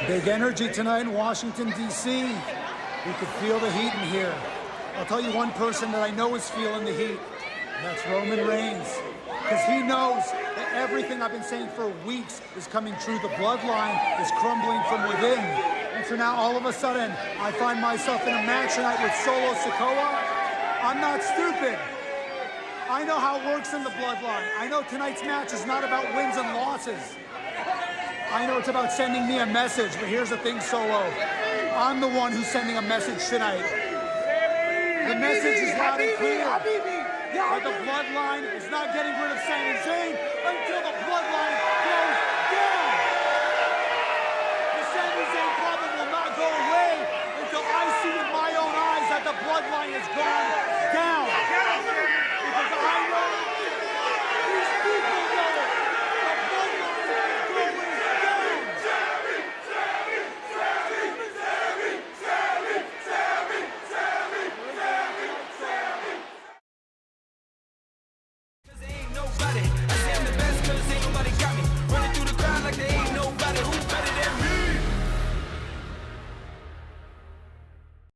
Big energy tonight in Washington, D.C. We could feel the heat in here. I'll tell you one person that I know is feeling the heat, and that's Roman Reigns. Because he knows that everything I've been saying for weeks is coming true. The bloodline is crumbling from within. And so now all of a sudden, I find myself in a match tonight with Solo Sikoa. I'm not stupid. I know how it works in the bloodline. I know tonight's match is not about wins and losses. I know it's about sending me a message, but here's the thing, Solo. I'm the one who's sending a message tonight. The message is loud and clear. But the bloodline is not getting rid of Sami Zayn.